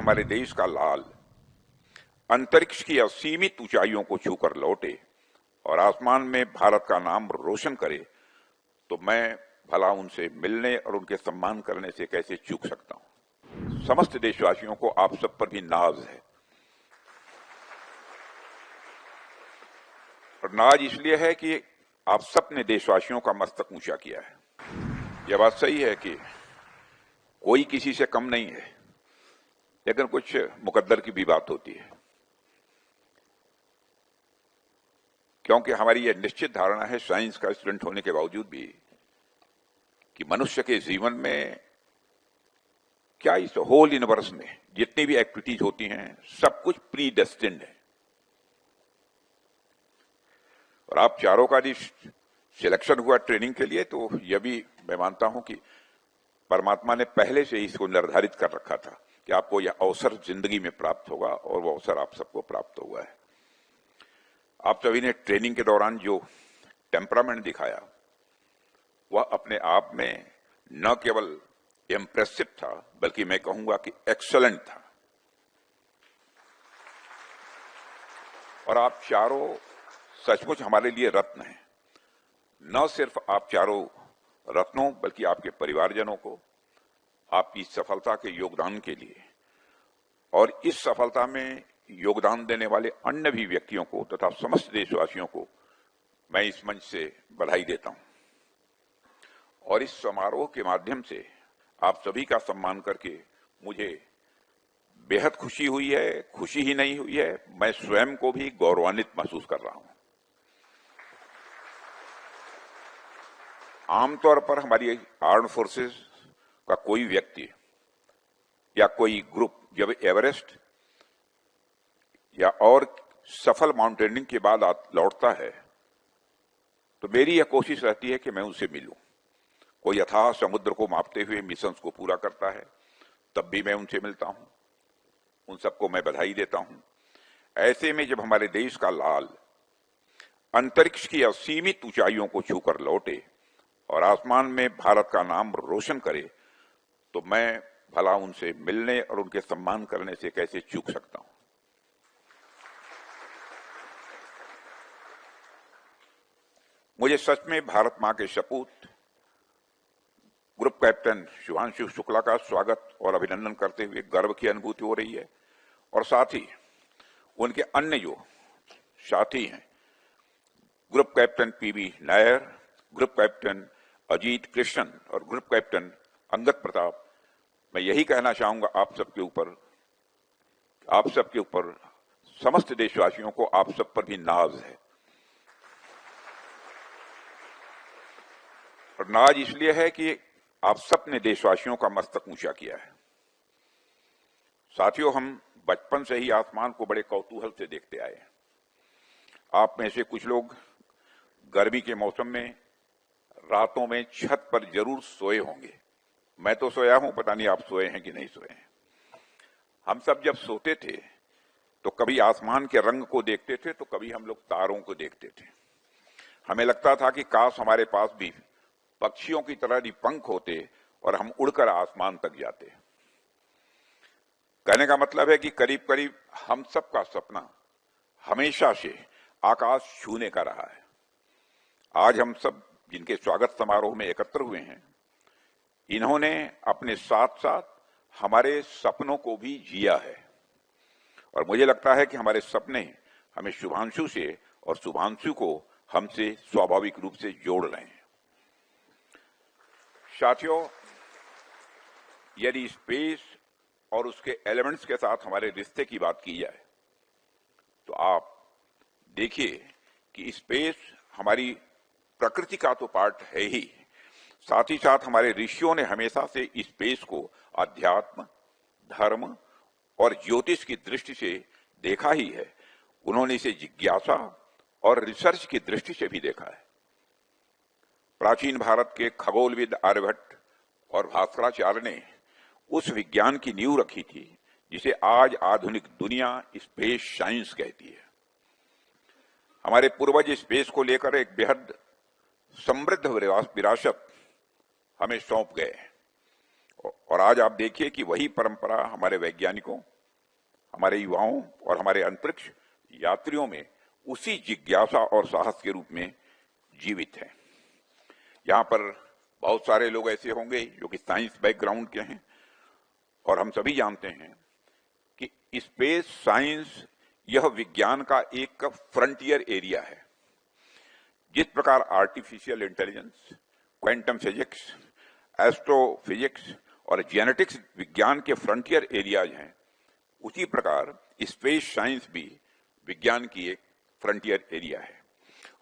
हमारे देश का लाल अंतरिक्ष की असीमित ऊंचाइयों को छूकर लौटे और आसमान में भारत का नाम रोशन करे, तो मैं भला उनसे मिलने और उनके सम्मान करने से कैसे चूक सकता हूं। समस्त देशवासियों को आप सब पर भी नाज है, और नाज इसलिए है कि आप सब ने देशवासियों का मस्तक ऊंचा किया है। यह बात सही है कि कोई किसी से कम नहीं है, लेकिन कुछ मुकद्दर की भी बात होती है, क्योंकि हमारी यह निश्चित धारणा है साइंस का स्टूडेंट होने के बावजूद भी कि मनुष्य के जीवन में क्या इस होल यूनिवर्स में जितनी भी एक्टिविटीज होती हैं सब कुछ प्री डेस्टिन्ड है। और आप चारों का भी सिलेक्शन हुआ ट्रेनिंग के लिए, तो यह भी मैं मानता हूं कि परमात्मा ने पहले से ही इसको निर्धारित कर रखा था कि आपको यह अवसर जिंदगी में प्राप्त होगा, और वो अवसर आप सबको प्राप्त हुआ है। आप सभी ने ट्रेनिंग के दौरान जो टेम्परामेंट दिखाया वह अपने आप में न केवल इम्प्रेसिव था, बल्कि मैं कहूंगा कि एक्सलेंट था। और आप चारों सचमुच हमारे लिए रत्न हैं। न सिर्फ आप चारों रत्नों, बल्कि आपके परिवारजनों को आपकी सफलता के योगदान के लिए और इस सफलता में योगदान देने वाले अन्य भी व्यक्तियों को तथा समस्त देशवासियों को मैं इस मंच से बधाई देता हूं। और इस समारोह के माध्यम से आप सभी का सम्मान करके मुझे बेहद खुशी हुई है। खुशी ही नहीं हुई है, मैं स्वयं को भी गौरवान्वित महसूस कर रहा हूं। आमतौर पर हमारी आर्म्ड फोर्सेस का कोई व्यक्ति या कोई ग्रुप जब एवरेस्ट या और सफल माउंटेनियरिंग के बाद लौटता है तो मेरी यह कोशिश रहती है कि मैं उनसे मिलूं। कोई अथाह समुद्र को मापते हुए मिशंस को पूरा करता है, तब भी मैं उनसे मिलता हूं, उन सबको मैं बधाई देता हूं। ऐसे में जब हमारे देश का लाल अंतरिक्ष की असीमित ऊंचाइयों को छूकर लौटे और आसमान में भारत का नाम रोशन करे, तो मैं भला उनसे मिलने और उनके सम्मान करने से कैसे चूक सकता हूं। मुझे सच में भारत मां के सपूत ग्रुप कैप्टन शुभांशु शुक्ला का स्वागत और अभिनंदन करते हुए गर्व की अनुभूति हो रही है, और साथ ही उनके अन्य जो साथी हैं, group captain PV Nair, group captain Ajit Krishnan और ग्रुप कैप्टन अंगद प्रताप, मैं यही कहना चाहूंगा आप सबके ऊपर समस्त देशवासियों को आप सब पर भी नाज है। और नाज इसलिए है कि आप सब ने देशवासियों का मस्तक ऊंचा किया है। साथियों, हम बचपन से ही आसमान को बड़े कौतूहल से देखते आए हैं। आप में से कुछ लोग गर्मी के मौसम में रातों में छत पर जरूर सोए होंगे। मैं तो सोया हूं, पता नहीं आप सोए हैं कि नहीं सोए हैं। हम सब जब सोते थे तो कभी आसमान के रंग को देखते थे, तो कभी हम लोग तारों को देखते थे। हमें लगता था कि काश हमारे पास भी पक्षियों की तरह ही पंख होते और हम उड़कर आसमान तक जाते। कहने का मतलब है कि करीब करीब हम सब का सपना हमेशा से आकाश छूने का रहा है। आज हम सब जिनके स्वागत समारोह में एकत्र हुए हैं, इन्होंने अपने साथ साथ हमारे सपनों को भी जिया है, और मुझे लगता है कि हमारे सपने हमें शुभांशु से और शुभांशु को हमसे स्वाभाविक रूप से जोड़ रहे हैं। साथियों, यदि स्पेस और उसके एलिमेंट्स के साथ हमारे रिश्ते की बात की जाए, तो आप देखिए कि स्पेस हमारी प्रकृति का तो पार्ट है ही, साथ ही साथ हमारे ऋषियों ने हमेशा से स्पेस को अध्यात्म, धर्म और ज्योतिष की दृष्टि से देखा ही है। उन्होंने इसे जिज्ञासा और रिसर्च की दृष्टि से भी देखा है। प्राचीन भारत के खगोलविद आर्यभट्ट और भास्कराचार्य ने उस विज्ञान की नींव रखी थी जिसे आज आधुनिक दुनिया स्पेस साइंस कहती है। हमारे पूर्वज स्पेस को लेकर एक बेहद समृद्ध विरासत हमें सौंप गए, और आज आप देखिए कि वही परंपरा हमारे वैज्ञानिकों, हमारे युवाओं और हमारे अंतरिक्ष यात्रियों में उसी जिज्ञासा और साहस के रूप में जीवित है। यहां पर बहुत सारे लोग ऐसे होंगे जो कि साइंस बैकग्राउंड के हैं, और हम सभी जानते हैं कि स्पेस साइंस यह विज्ञान का एक फ्रंटियर एरिया है। जिस प्रकार artificial intelligence, quantum physics, astrophysics और जेनेटिक्स विज्ञान के फ्रंटियर एरियाज हैं, उसी प्रकार स्पेस साइंस भी विज्ञान की एक फ्रंटियर एरिया है।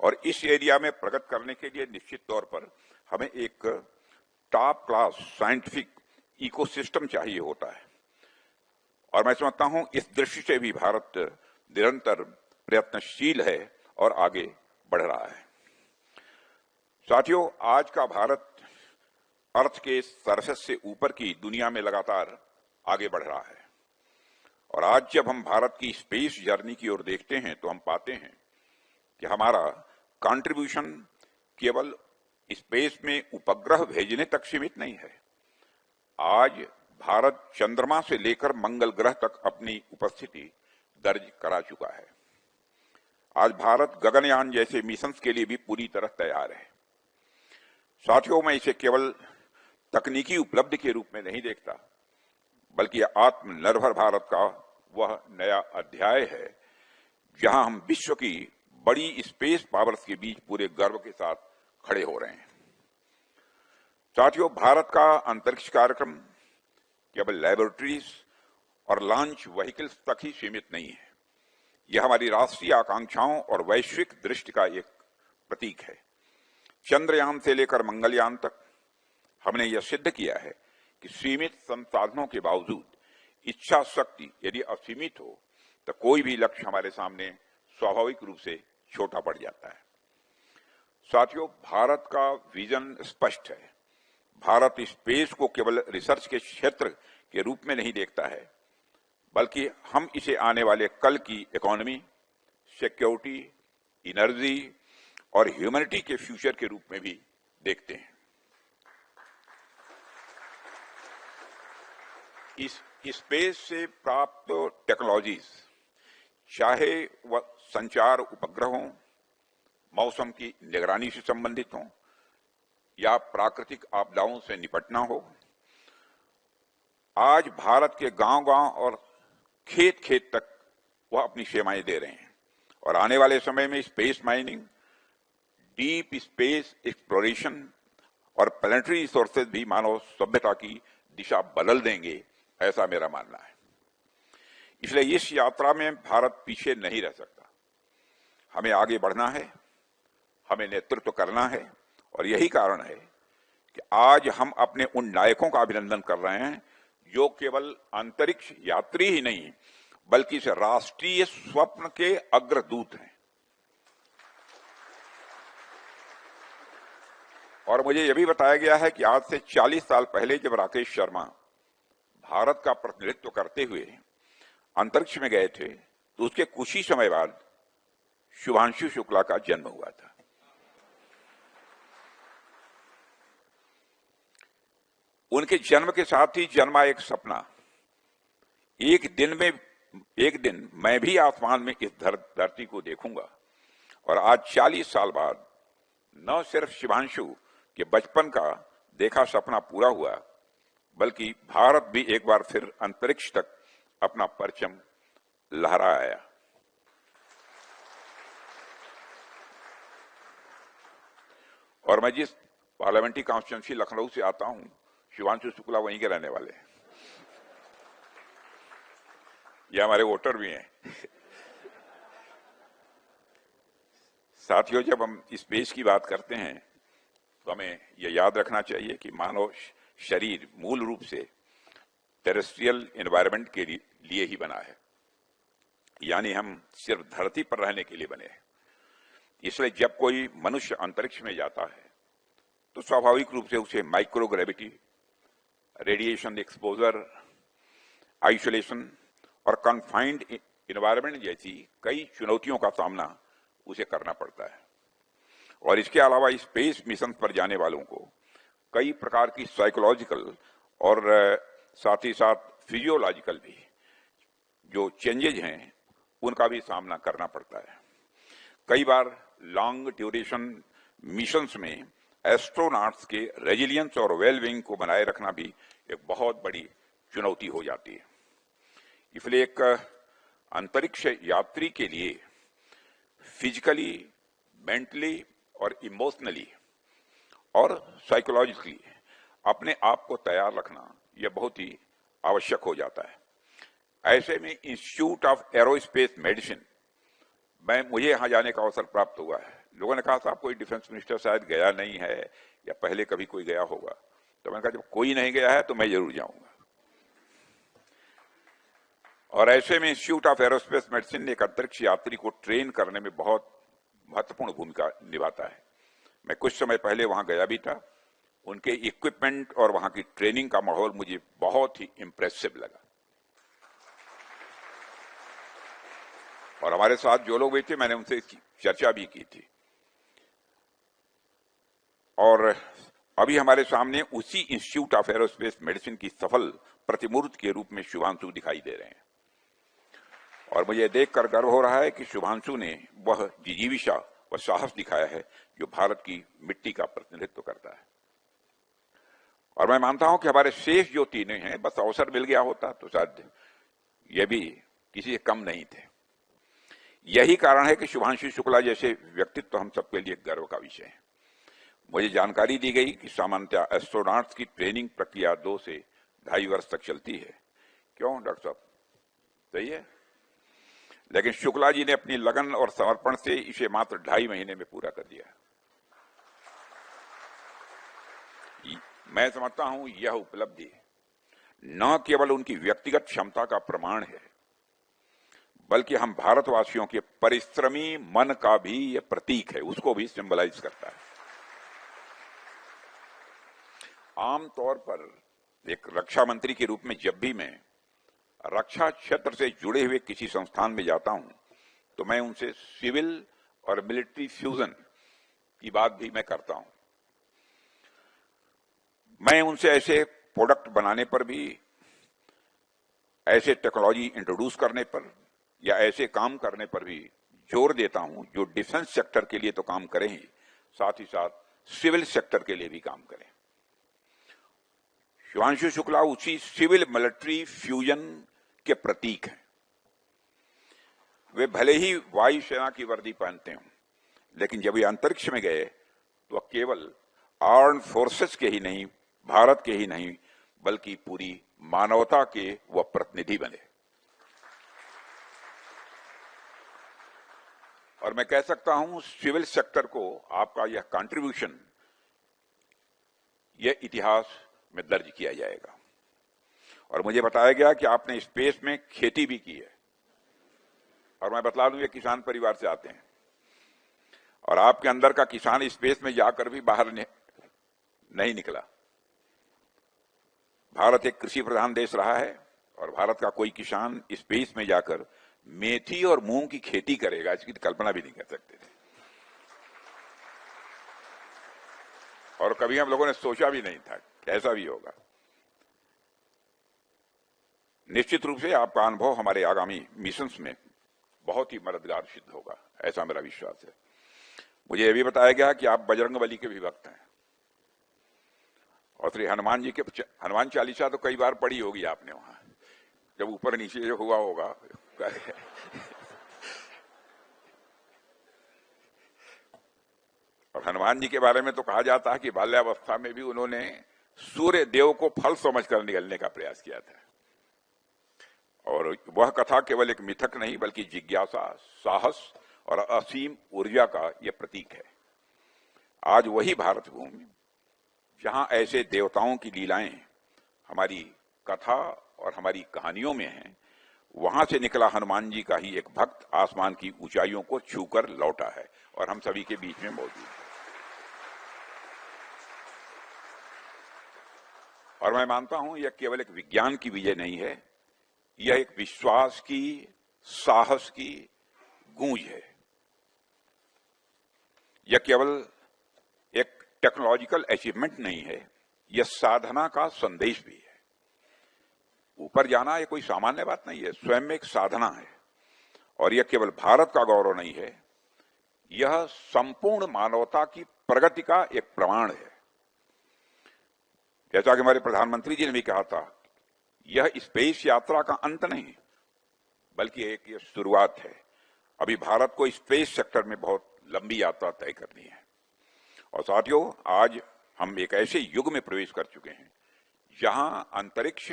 और इस एरिया में प्रगति करने के लिए निश्चित तौर पर हमें एक टॉप क्लास साइंटिफिक इकोसिस्टम चाहिए होता है। और मैं समझता हूं इस दृष्टि से भी भारत निरंतर प्रयत्नशील है और आगे बढ़ रहा है। साथियों, आज का भारत अर्थ के सरफेस से ऊपर की दुनिया में लगातार आगे बढ़ रहा है। और आज जब हम भारत की स्पेस जर्नी की ओर देखते हैं तो हम पाते हैं कि हमारा कंट्रीब्यूशन केवल स्पेस में उपग्रह भेजने तक सीमित नहीं है। आज भारत चंद्रमा से लेकर मंगल ग्रह तक अपनी उपस्थिति दर्ज करा चुका है। आज भारत गगनयान जैसे मिशन के लिए भी पूरी तरह तैयार है। साथियों, मैं इसे केवल तकनीकी उपलब्धि के रूप में नहीं देखता, बल्कि आत्मनिर्भर भारत का वह नया अध्याय है जहां हम विश्व की बड़ी स्पेस पावर्स के बीच पूरे गर्व के साथ खड़े हो रहे हैं। साथियों, भारत का अंतरिक्ष कार्यक्रम केवल लैबोरेटरीज और लॉन्च व्हीकल्स तक ही सीमित नहीं है। यह हमारी राष्ट्रीय आकांक्षाओं और वैश्विक दृष्टि का एक प्रतीक है। चंद्रयान से लेकर मंगलयान तक हमने यह सिद्ध किया है कि सीमित संसाधनों के बावजूद इच्छा शक्ति यदि असीमित हो तो कोई भी लक्ष्य हमारे सामने स्वाभाविक रूप से छोटा पड़ जाता है। साथियों, भारत का विजन स्पष्ट है। भारत स्पेस को केवल रिसर्च के क्षेत्र के रूप में नहीं देखता है, बल्कि हम इसे आने वाले कल की इकोनॉमी, सिक्योरिटी, एनर्जी और ह्यूमैनिटी के फ्यूचर के रूप में भी देखते हैं। इस स्पेस से प्राप्त टेक्नोलॉजीज, चाहे वह संचार उपग्रहों, मौसम की निगरानी से संबंधित हों या प्राकृतिक आपदाओं से निपटना हो, आज भारत के गांव-गांव और खेत-खेत तक वह अपनी सेवाएं दे रहे हैं। और आने वाले समय में space mining, deep space exploration और प्लैनेटरी रिसोर्सेज भी मानव सभ्यता की दिशा बदल देंगे, ऐसा मेरा मानना है। इसलिए इस यात्रा में भारत पीछे नहीं रह सकता। हमें आगे बढ़ना है, हमें नेतृत्व करना है, और यही कारण है कि आज हम अपने उन नायकों का अभिनंदन कर रहे हैं जो केवल अंतरिक्ष यात्री ही नहीं, बल्कि इस राष्ट्रीय स्वप्न के अग्रदूत हैं। और मुझे यह भी बताया गया है कि आज से 40 साल पहले जब राकेश शर्मा भारत का प्रतिनिधित्व करते हुए अंतरिक्ष में गए थे तो उसके कुछ ही समय बाद शुभांशु शुक्ला का जन्म हुआ था। उनके जन्म के साथ ही जन्मा एक सपना, एक दिन मैं भी आसमान में इस धरती को देखूंगा। और आज 40 साल बाद न सिर्फ शुभांशु के बचपन का देखा सपना पूरा हुआ, बल्कि भारत भी एक बार फिर अंतरिक्ष तक अपना परचम लहराया। और मैं जिस पार्लियामेंट्री कॉन्स्टिट्यूंसी लखनऊ से आता हूं, शुभांशु शुक्ला वहीं के रहने वाले हैं। ये हमारे वोटर भी हैं। साथियों, जब हम स्पेस की बात करते हैं तो हमें यह याद रखना चाहिए कि मानव शरीर मूल रूप से टेरेस्ट्रियल एनवायरनमेंट के लिए ही बना है, यानी हम सिर्फ धरती पर रहने के लिए बने हैं। इसलिए जब कोई मनुष्य अंतरिक्ष में जाता है तो स्वाभाविक रूप से उसे माइक्रोग्रेविटी, रेडिएशन एक्सपोजर, आइसोलेशन और कन्फाइंड एनवायरनमेंट जैसी कई चुनौतियों का सामना उसे करना पड़ता है। और इसके अलावा स्पेस मिशन पर जाने वालों को कई प्रकार की साइकोलॉजिकल और साथ ही साथ फिजियोलॉजिकल भी जो चेंजेज हैं उनका भी सामना करना पड़ता है। कई बार लॉन्ग ड्यूरेशन मिशंस में एस्ट्रोनॉट्स के रेजिलियंस और वेलबींग को बनाए रखना भी एक बहुत बड़ी चुनौती हो जाती है। इसलिए एक अंतरिक्ष यात्री के लिए फिजिकली, मेंटली और इमोशनली और साइकोलॉजिकली अपने आप को तैयार रखना यह बहुत ही आवश्यक हो जाता है। ऐसे में इंस्टीट्यूट ऑफ एरोस्पेस मेडिसिन मुझे यहां जाने का अवसर प्राप्त हुआ है। लोगों ने कहा साहब कोई डिफेंस मिनिस्टर शायद गया नहीं है या पहले कभी कोई गया होगा, तो मैंने कहा जब कोई नहीं गया है तो मैं जरूर जाऊंगा। और ऐसे में इंस्टीट्यूट ऑफ एरोस्पेस मेडिसिन ने एक अंतरिक्ष यात्री को ट्रेन करने में बहुत महत्वपूर्ण भूमिका निभाता है। मैं कुछ समय पहले वहां गया भी था। उनके इक्विपमेंट और वहां की ट्रेनिंग का माहौल मुझे बहुत ही इंप्रेसिव लगा। और हमारे साथ जो लोग भी थे मैंने उनसे चर्चा भी की थी। और अभी हमारे सामने उसी इंस्टीट्यूट ऑफ एरोस्पेस मेडिसिन की सफल प्रतिमूर्ति के रूप में शुभांशु दिखाई दे रहे हैं। और मुझे देखकर गर्व हो रहा है कि शुभांशु ने वह जिजीविषा व साहस दिखाया है जो भारत की मिट्टी का प्रतिनिधित्व करता है। और मैं मानता हूं कि हमारे शेष जो तीनों हैं, बस अवसर मिल गया होता तो शायद ये भी किसी से कम नहीं थे। यही कारण है कि शुभांशु शुक्ला जैसे व्यक्तित्व हम सबके लिए गर्व का विषय है। मुझे जानकारी दी गई कि सामान्यतः एस्ट्रोनॉट्स की ट्रेनिंग प्रक्रिया 2 से 2.5 वर्ष तक चलती है। क्यों डॉक्टर साहब, सही है? लेकिन शुक्ला जी ने अपनी लगन और समर्पण से इसे मात्र 2.5 महीने में पूरा कर दिया। मैं समझता हूं यह उपलब्धि न केवल उनकी व्यक्तिगत क्षमता का प्रमाण है, बल्कि हम भारतवासियों के परिश्रमी मन का भी यह प्रतीक है, उसको भी सिंबलाइज करता है। आमतौर पर एक रक्षा मंत्री के रूप में जब भी मैं रक्षा क्षेत्र से जुड़े हुए किसी संस्थान में जाता हूं तो मैं उनसे सिविल और मिलिट्री फ्यूजन की बात भी मैं करता हूं। मैं उनसे ऐसे प्रोडक्ट बनाने पर भी, ऐसे टेक्नोलॉजी इंट्रोड्यूस करने पर या ऐसे काम करने पर भी जोर देता हूं जो डिफेंस सेक्टर के लिए तो काम करें ही, साथ ही साथ सिविल सेक्टर के लिए भी काम करें। शुभांशु शुक्ला उसी सिविल मिलिट्री फ्यूजन के प्रतीक हैं। वे भले ही वायुसेना की वर्दी पहनते हों, लेकिन जब वे अंतरिक्ष में गए तो केवल आर्म फोर्सेस के ही नहीं, भारत के ही नहीं, बल्कि पूरी मानवता के वह प्रतिनिधि बने। और मैं कह सकता हूं सिविल सेक्टर को आपका यह कंट्रीब्यूशन, यह इतिहास में दर्ज किया जाएगा। और मुझे बताया गया कि आपने स्पेस में खेती भी की है। और मैं बतला दूं ये किसान परिवार से आते हैं और आपके अंदर का किसान स्पेस में जाकर भी बाहर नहीं निकला। भारत एक कृषि प्रधान देश रहा है और भारत का कोई किसान स्पेस में जाकर मेथी और मूंग की खेती करेगा, इसकी कल्पना भी नहीं कर सकते थे। और कभी हम लोगों ने सोचा भी नहीं था कि ऐसा भी होगा। निश्चित रूप से आपका अनुभव हमारे आगामी मिशंस में बहुत ही मददगार सिद्ध होगा, ऐसा मेरा विश्वास है। मुझे यह भी बताया गया कि आप बजरंगबली के भी भक्त हैं और श्री हनुमान जी के हनुमान चालीसा तो कई बार पढ़ी होगी आपने वहां, जब ऊपर नीचे जो हुआ होगा। और हनुमान जी के बारे में तो कहा जाता है कि बाल्यावस्था में भी उन्होंने सूर्य देव को फल समझकर निगलने का प्रयास किया था। और वह कथा केवल एक मिथक नहीं, बल्कि जिज्ञासा, साहस और असीम ऊर्जा का यह प्रतीक है। आज वही भारत भूमि जहां ऐसे देवताओं की लीलाएं हमारी कथा और हमारी कहानियों में हैं, वहां से निकला हनुमान जी का ही एक भक्त आसमान की ऊंचाइयों को छूकर लौटा है और हम सभी के बीच में मौजूद है। और मैं मानता हूं यह केवल एक विज्ञान की विजय नहीं है, यह एक विश्वास की, साहस की गूंज है। यह केवल एक टेक्नोलॉजिकल अचीवमेंट नहीं है, यह साधना का संदेश भी है। ऊपर जाना ये कोई सामान्य बात नहीं है, स्वयं में एक साधना है। और यह केवल भारत का गौरव नहीं है, यह संपूर्ण मानवता की प्रगति का एक प्रमाण है। जैसा कि हमारे प्रधानमंत्री जी ने भी कहा था, यह स्पेस यात्रा का अंत नहीं बल्कि एक ये शुरुआत है। अभी भारत को स्पेस सेक्टर में बहुत लंबी यात्रा तय करनी है। और साथियों, आज हम एक ऐसे युग में प्रवेश कर चुके हैं जहां अंतरिक्ष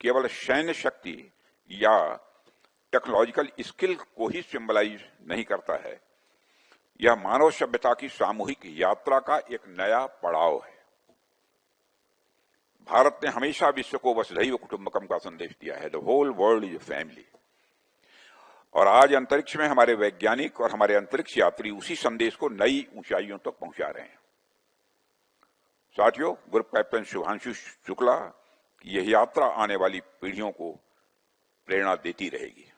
केवल सैन्य शक्ति या टेक्नोलॉजिकल स्किल को ही सिंबलाइज नहीं करता है, यह मानव सभ्यता की सामूहिक यात्रा का एक नया पड़ाव है। भारत ने हमेशा विश्व को वसुधैव कुटुंबकम का संदेश दिया है, the whole world is a family. और आज अंतरिक्ष में हमारे वैज्ञानिक और हमारे अंतरिक्ष यात्री उसी संदेश को नई ऊंचाइयों तक पहुंचा रहे हैं। साथियों, ग्रुप कैप्टन शुभांशु शुक्ला की यह यात्रा आने वाली पीढ़ियों को प्रेरणा देती रहेगी।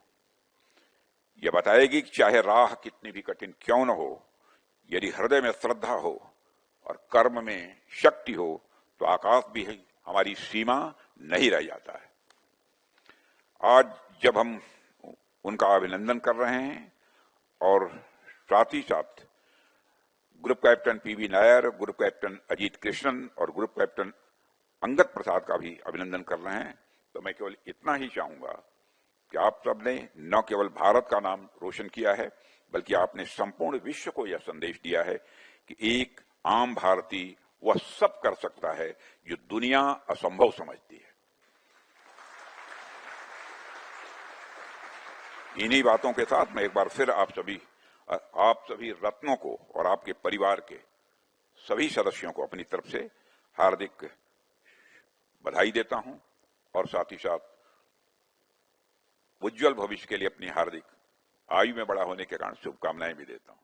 यह बताएगी कि चाहे राह कितनी भी कठिन क्यों न हो, यदि हृदय में श्रद्धा हो और कर्म में शक्ति हो तो आकाश भी हमारी सीमा नहीं रह जाता है। आज जब हम उनका अभिनंदन कर रहे हैं और साथ ही साथ group captain PV Nair, group captain Ajit Krishnan और ग्रुप कैप्टन अंगद प्रसाद का भी अभिनंदन कर रहे हैं, तो मैं केवल इतना ही चाहूंगा कि आप सबने न केवल भारत का नाम रोशन किया है, बल्कि आपने संपूर्ण विश्व को यह संदेश दिया है कि एक आम भारतीय वह सब कर सकता है जो दुनिया असंभव समझती है। इन्हीं बातों के साथ मैं एक बार फिर आप सभी रत्नों को और आपके परिवार के सभी सदस्यों को अपनी तरफ से हार्दिक बधाई देता हूं और साथ ही साथ उज्जवल भविष्य के लिए अपनी हार्दिक आयु में बड़ा होने के कारण शुभकामनाएं भी देता हूं।